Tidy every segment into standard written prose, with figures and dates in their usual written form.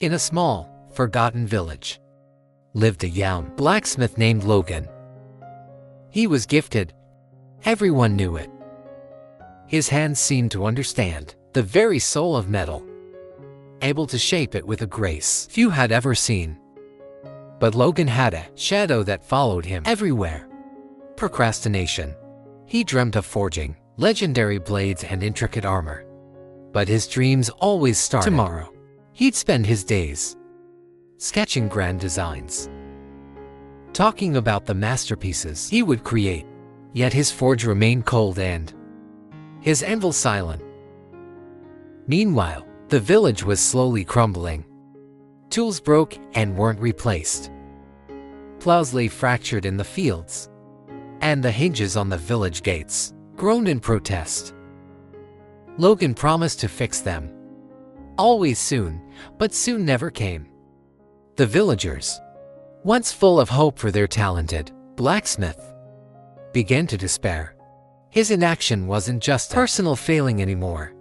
In a small, forgotten village, lived a young blacksmith named Logan. He was gifted. Everyone knew it. His hands seemed to understand the very soul of metal, able to shape it with a grace few had ever seen. But Logan had a shadow that followed him everywhere. Procrastination. He dreamt of forging legendary blades and intricate armor. But his dreams always started tomorrow. He'd spend his days sketching grand designs, talking about the masterpieces he would create. Yet his forge remained cold and his anvil silent. Meanwhile, the village was slowly crumbling. Tools broke and weren't replaced. Plows lay fractured in the fields, and the hinges on the village gates groaned in protest. Logan promised to fix them. Always soon, but soon never came. The villagers, once full of hope for their talented blacksmith, began to despair. His inaction wasn't just a personal failing anymore.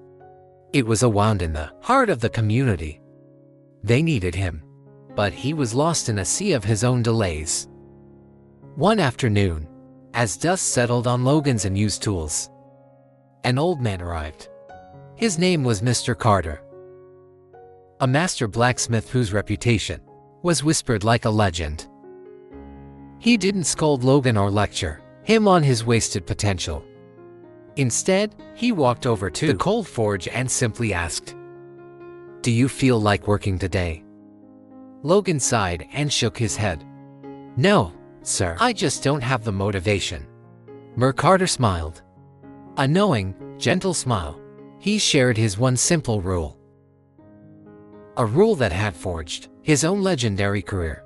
It was a wound in the heart of the community. They needed him, but he was lost in a sea of his own delays. One afternoon, as dust settled on Logan's unused tools, an old man arrived. His name was Mr. Carter, a master blacksmith whose reputation was whispered like a legend. He didn't scold Logan or lecture him on his wasted potential. Instead, he walked over to the cold forge and simply asked, "Do you feel like working today?" Logan sighed and shook his head. "No, sir, I just don't have the motivation." Mr. Carter smiled. A knowing, gentle smile. He shared his one simple rule. A rule that had forged his own legendary career.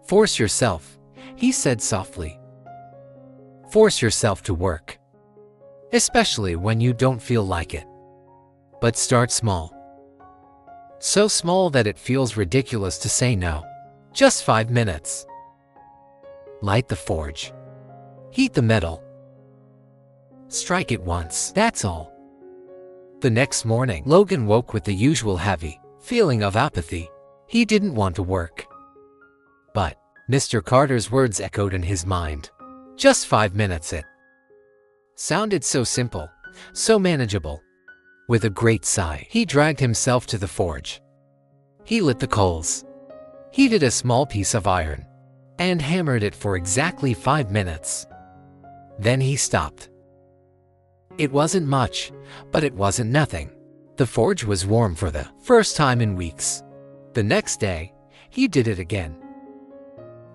"Force yourself," he said softly. "Force yourself to work, especially when you don't feel like it. But start small. So small that it feels ridiculous to say no. Just 5 minutes. Light the forge. Heat the metal. Strike it once, that's all." The next morning, Logan woke with the usual heavy feeling of apathy. He didn't want to work. But Mr. Carter's words echoed in his mind. Just 5 minutes it sounded so simple, so manageable. With a great sigh, he dragged himself to the forge. He lit the coals, heated a small piece of iron, and hammered it for exactly 5 minutes. Then he stopped. It wasn't much, but it wasn't nothing. The forge was warm for the first time in weeks. The next day, he did it again.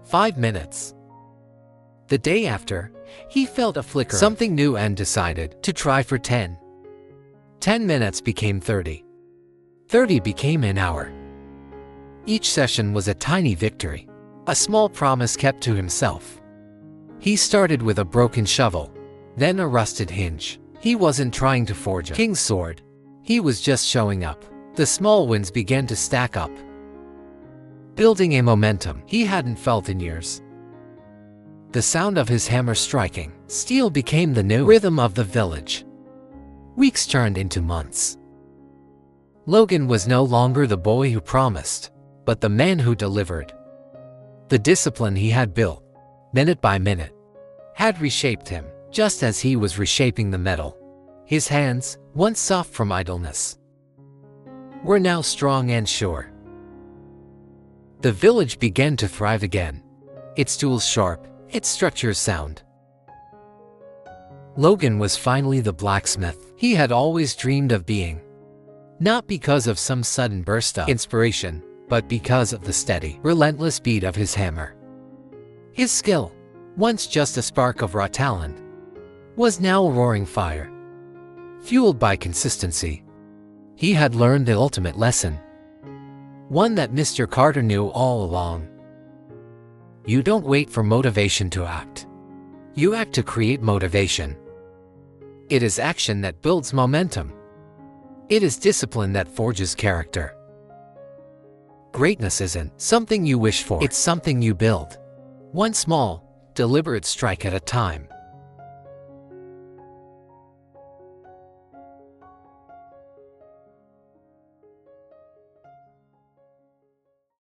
5 minutes. The day after, he felt a flicker of something new and decided to try for 10. 10 minutes became 30. 30 became an hour. Each session was a tiny victory, a small promise kept to himself. He started with a broken shovel, then a rusted hinge. He wasn't trying to forge a king's sword. He was just showing up. The small wins began to stack up, building a momentum he hadn't felt in years. The sound of his hammer striking steel became the new rhythm of the village. Weeks turned into months. Logan was no longer the boy who promised, but the man who delivered. The discipline he had built, minute by minute, had reshaped him, just as he was reshaping the metal. His hands, once soft from idleness, were now strong and sure. The village began to thrive again, its tools sharp, its structures sound. Logan was finally the blacksmith he had always dreamed of being. Not because of some sudden burst of inspiration, but because of the steady, relentless beat of his hammer. His skill, once just a spark of raw talent, was now a roaring fire. Fueled by consistency, he had learned the ultimate lesson. One that Mr. Carter knew all along. You don't wait for motivation to act. You act to create motivation. It is action that builds momentum. It is discipline that forges character. Greatness isn't something you wish for. It's something you build. One small, deliberate strike at a time.